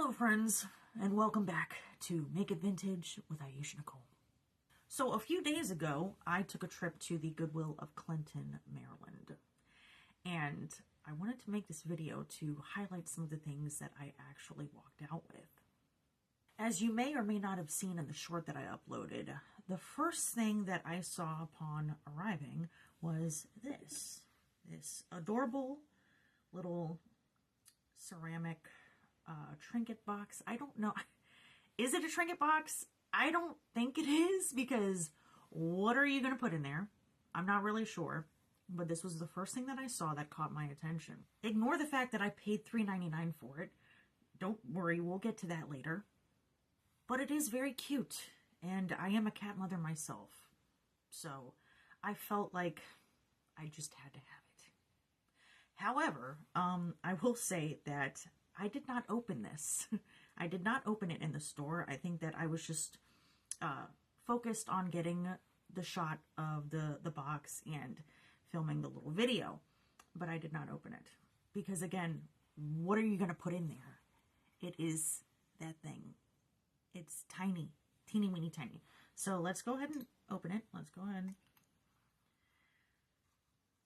Hello friends, and welcome back to Make It Vintage with Aisha Nicole. So a few days ago, I took a trip to the Goodwill of Clinton, Maryland. And I wanted to make this video to highlight some of the things that I actually walked out with. As you may or may not have seen in the short that I uploaded, the first thing that I saw upon arriving was this adorable little ceramic trinket box. I don't know. Is it a trinket box? I don't think it is, because what are you going to put in there? I'm not really sure, but this was the first thing that I saw that caught my attention. Ignore the fact that I paid $3.99 for it. Don't worry, we'll get to that later. But it is very cute, and I am a cat mother myself, so I felt like I just had to have it. However, I will say that I did not open this. I did not open it in the store. I think that I was just focused on getting the shot of the box and filming the little video. But I did not open it. Because again, what are you going to put in there? It is that thing. It's tiny. Teeny weeny tiny. So let's go ahead and open it. Let's go ahead.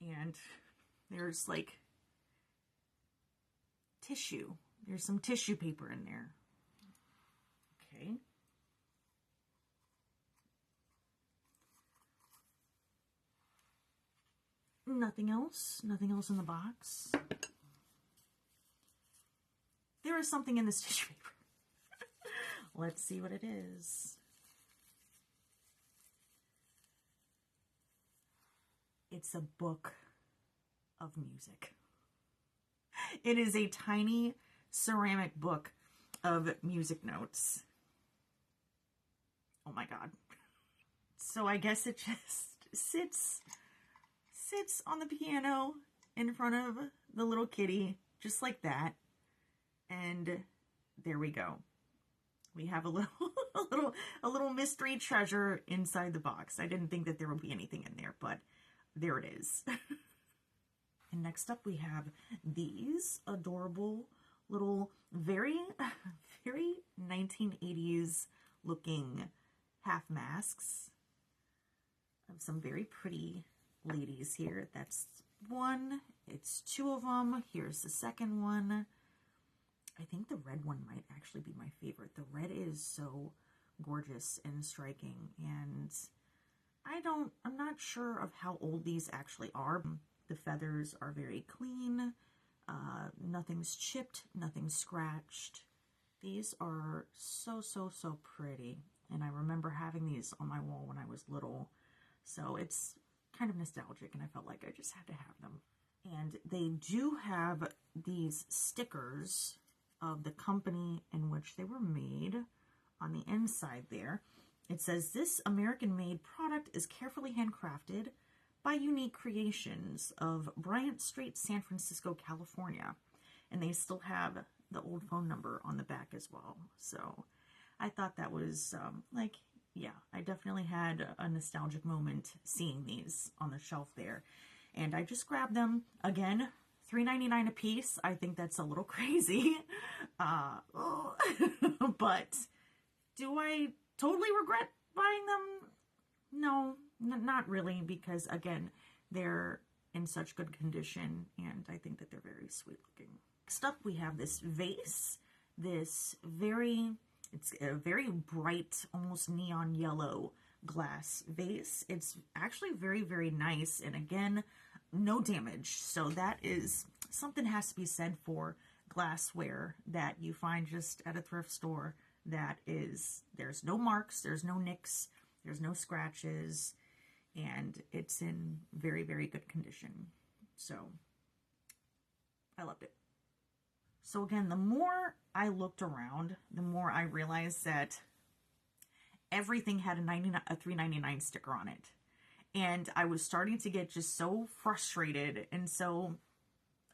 And there's like tissue. There's some tissue paper in there. Okay. Nothing else. Nothing else in the box. There is something in this tissue paper. Let's see what it is. It's a book of music. It is a tiny ceramic book of music notes. Oh my god. So I guess it just sits on the piano in front of the little kitty, just like that. And there we go. We have a little mystery treasure inside the box. I didn't think that there would be anything in there, but there it is. And next up we have these adorable little, very 1980s looking half masks of some very pretty ladies here. That's one. It's two of them. Here's the second one. I think the red one might actually be my favorite. The red is so gorgeous and striking, and I'm not sure of how old these actually are. The feathers are very clean. Nothing's chipped, nothing's scratched. These are so pretty. And I remember having these on my wall when I was little. So it's kind of nostalgic, and I felt like I just had to have them. And they do have these stickers of the company in which they were made on the inside there. It says, "This American-made product is carefully handcrafted by Unique Creations of Bryant Street, San Francisco, California." And they still have the old phone number on the back as well. So I thought that was yeah, I definitely had a nostalgic moment seeing these on the shelf there. And I just grabbed them. Again, $3.99 a piece. I think that's a little crazy. But do I totally regret buying them? No, not really, because again, they're in such good condition, and I think that they're very sweet looking. Next up, we have this vase. It's a very bright, almost neon yellow glass vase. It's actually very nice, and again, no damage. So that is something has to be said for glassware that you find just at a thrift store. There's no marks, there's no nicks, there's no scratches, and it's in very good condition. So I loved it. So again, the more I looked around, the more I realized that everything had a $3.99 sticker on it. And I was starting to get just so frustrated and so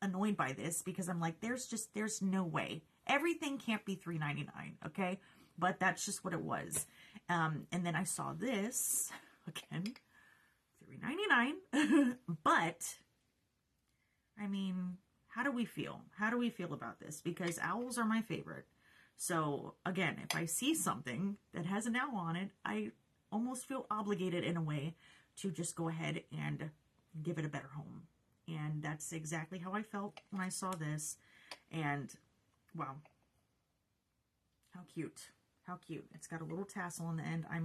annoyed by this, because I'm like, there's no way. Everything can't be $3.99, okay? But that's just what it was. And then I saw this, again, $3.99. But, I mean, how do we feel? How do we feel about this? Because owls are my favorite. So again, if I see something that has an owl on it, I almost feel obligated in a way to just go ahead and give it a better home. And that's exactly how I felt when I saw this. And wow, how cute. How cute. It's got a little tassel on the end. I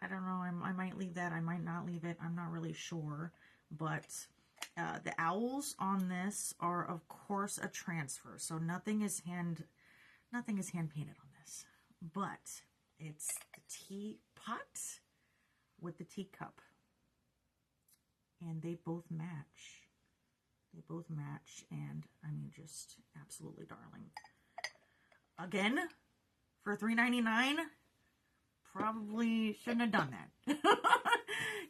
don't know, I might leave that. I might not leave it. I'm not really sure. But the owls on this are, of course, a transfer. So nothing is hand painted on this. But it's the teapot with the teacup. And they both match. They both match, and I mean, just absolutely darling. Again, for $3.99, probably shouldn't have done that.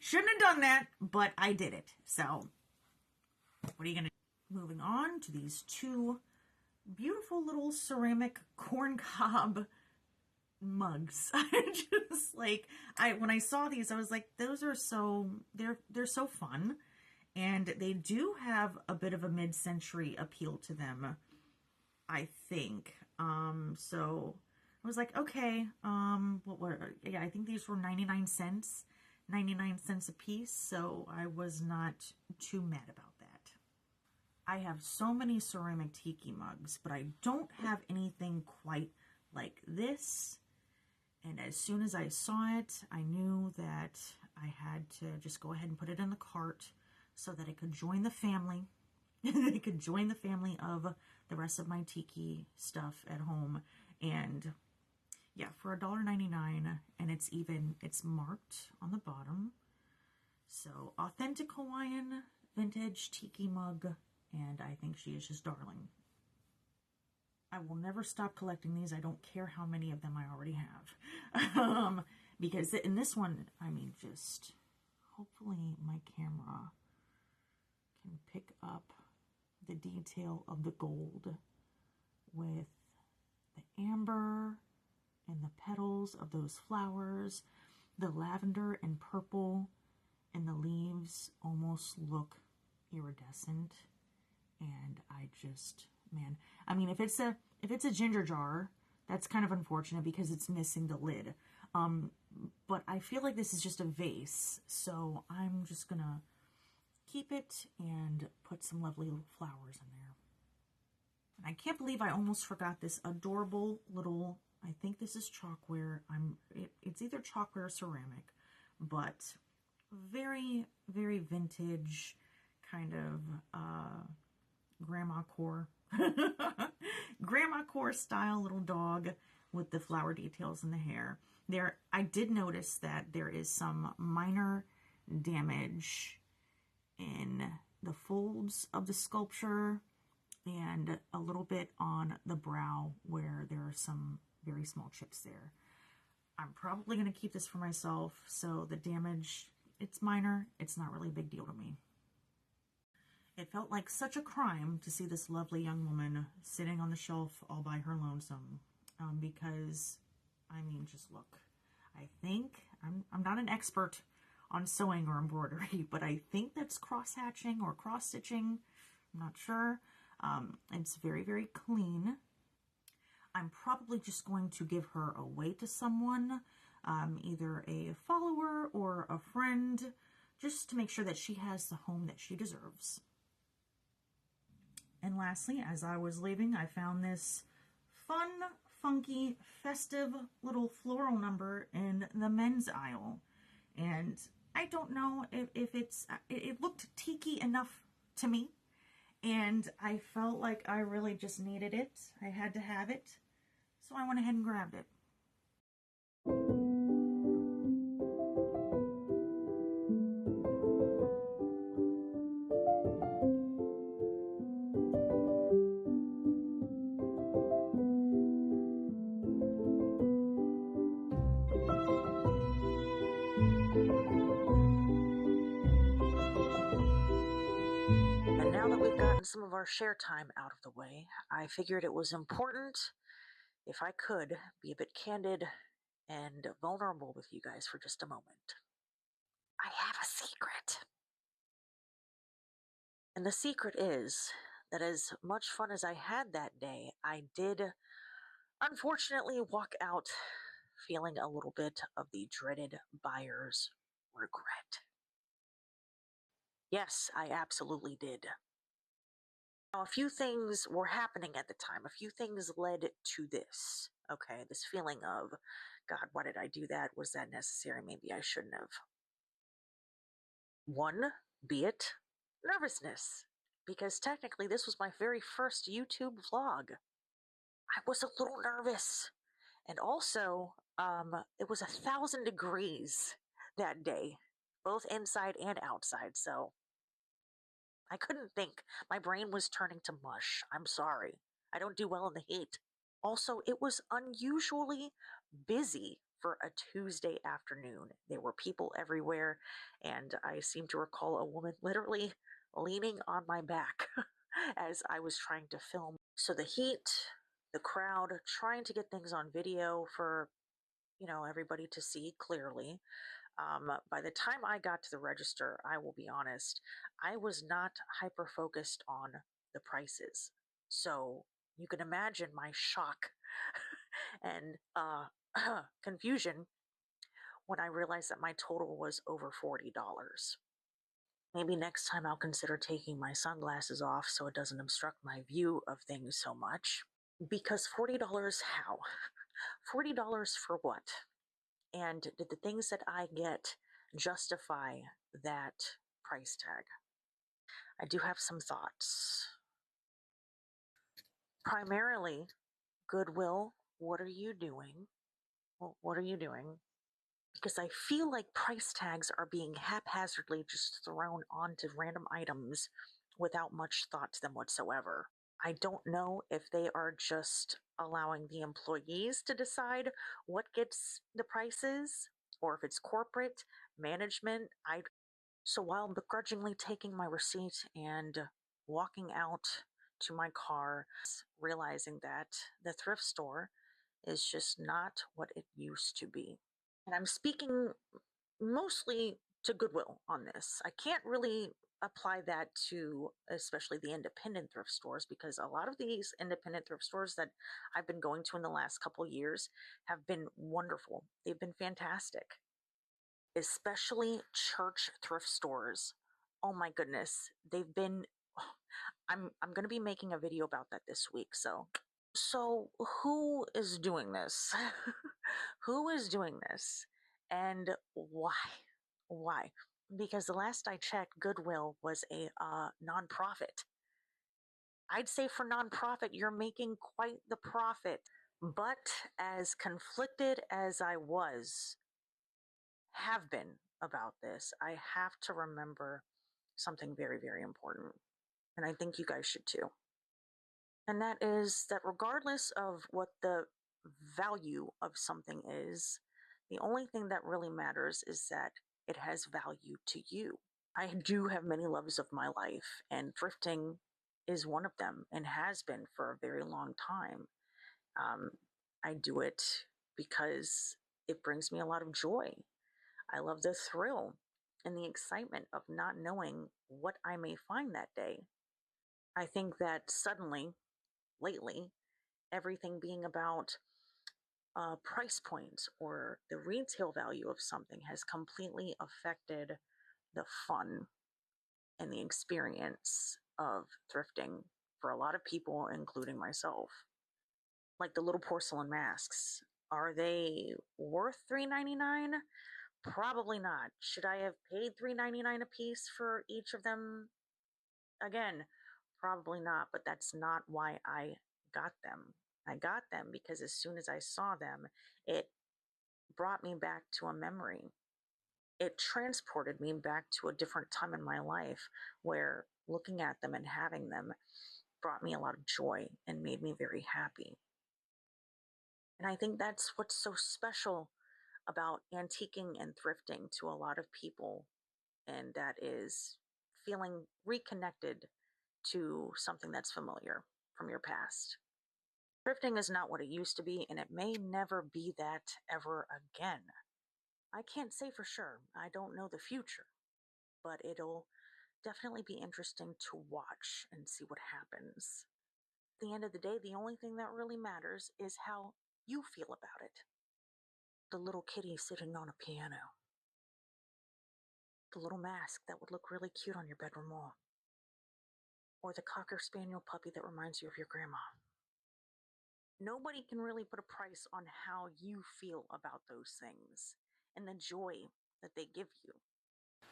Shouldn't have done that, but I did it. So, what are you going to do? Moving on to these two beautiful little ceramic corncob mugs. Just like, when I saw these, I was like, those are so, they're so fun. And they do have a bit of a mid-century appeal to them, I think. So I was like, okay, yeah, I think these were 99 cents a piece. So I was not too mad about that. I have so many ceramic tiki mugs, but I don't have anything quite like this. And as soon as I saw it, I knew that I had to just go ahead and put it in the cart so that it could join the family. It could join the family of the rest of my tiki stuff at home. And yeah, for $1.99, and it's marked on the bottom. So, authentic Hawaiian vintage tiki mug, and I think she is just darling. I will never stop collecting these. I don't care how many of them I already have. Because in this one, I mean, just hopefully my camera can pick up the detail of the gold with the amber and the petals of those flowers. The lavender and purple and the leaves almost look iridescent. And I just, man, I mean, if it's a ginger jar, that's kind of unfortunate because it's missing the lid. But I feel like this is just a vase, so I'm just gonna keep it and put some lovely flowers in there. And I can't believe I almost forgot this adorable little, I think this is chalkware. It's either chalkware or ceramic, but very, very vintage kind of grandma core. Grandma core style little dog with the flower details in the hair. There, I did notice that there is some minor damage in the folds of the sculpture and a little bit on the brow where there are some very small chips there. I'm probably going to keep this for myself, so the damage, it's minor. It's not really a big deal to me. It felt like such a crime to see this lovely young woman sitting on the shelf all by her lonesome, because, I mean, just look. I think, I'm not an expert on sewing or embroidery, but I think that's cross-hatching or cross-stitching. I'm not sure. It's very, very clean. I'm probably just going to give her away to someone, either a follower or a friend, just to make sure that she has the home that she deserves. And lastly, as I was leaving, I found this fun, funky, festive little floral number in the men's aisle. And I don't know if it looked tiki enough to me. And I felt like I really just needed it. I had to have it. So I went ahead and grabbed it. And now that we've gotten some of our share time out of the way, I figured it was important, if I could, be a bit candid and vulnerable with you guys for just a moment. I have a secret. And the secret is that as much fun as I had that day, I did unfortunately walk out feeling a little bit of the dreaded buyer's regret. Yes, I absolutely did. Now, a few things were happening at the time. A few things led to this. Okay, this feeling of, God, why did I do that? Was that necessary? Maybe I shouldn't have. One, be it nervousness, because technically this was my very first YouTube vlog. I was a little nervous. And also, it was 1,000 degrees that day, both inside and outside. So I couldn't think. My brain was turning to mush. I'm sorry. I don't do well in the heat. Also, it was unusually busy for a Tuesday afternoon. There were people everywhere, and I seem to recall a woman literally leaning on my back as I was trying to film. So the heat, the crowd, trying to get things on video for, everybody to see clearly. By the time I got to the register, I will be honest, I was not hyper focused on the prices. So you can imagine my shock and confusion when I realized that my total was over $40. Maybe next time I'll consider taking my sunglasses off so it doesn't obstruct my view of things so much. Because $40, how? $40 for what? And did the things that I get justify that price tag? I do have some thoughts. Primarily, Goodwill, what are you doing? Well, what are you doing? Because I feel like price tags are being haphazardly just thrown onto random items without much thought to them whatsoever. I don't know if they are just allowing the employees to decide what gets the prices or if it's corporate management. So while begrudgingly taking my receipt and walking out to my car, realizing that the thrift store is just not what it used to be. And I'm speaking mostly to Goodwill on this. I can't really apply that to especially the independent thrift stores because a lot of these independent thrift stores that I've been going to in the last couple years have been wonderful. They've been fantastic, especially church thrift stores. Oh my goodness, they've been I'm going to be making a video about that this week. So who is doing this? Who is doing this? And why? Why? Because the last I checked, Goodwill was a nonprofit. I'd say for nonprofit, you're making quite the profit. But as conflicted as have been about this, I have to remember something very, very important. And I think you guys should too. And that is that regardless of what the value of something is, the only thing that really matters is that it has value to you. I do have many loves of my life, and thrifting is one of them and has been for a very long time. Um, I do it because it brings me a lot of joy. I love the thrill and the excitement of not knowing what I may find that day. I think that suddenly, lately, everything being about price points or the retail value of something has completely affected the fun and the experience of thrifting for a lot of people, including myself. Like the little porcelain masks. Are they worth $3.99? Probably not. Should I have paid $3.99 a piece for each of them? Again, probably not, but that's not why I got them. I got them because as soon as I saw them, it brought me back to a memory. It transported me back to a different time in my life where looking at them and having them brought me a lot of joy and made me very happy. And I think that's what's so special about antiquing and thrifting to a lot of people, and that is feeling reconnected to something that's familiar from your past. Thrifting is not what it used to be, and it may never be that ever again. I can't say for sure. I don't know the future, but it'll definitely be interesting to watch and see what happens. At the end of the day, the only thing that really matters is how you feel about it. The little kitty sitting on a piano. The little mask that would look really cute on your bedroom wall. Or the Cocker Spaniel puppy that reminds you of your grandma. Nobody can really put a price on how you feel about those things and the joy that they give you.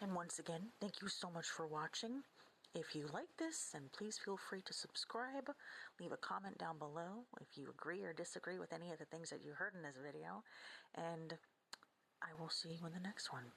And once again, thank you so much for watching. If you like this, then please feel free to subscribe. Leave a comment down below if you agree or disagree with any of the things that you heard in this video. And I will see you in the next one.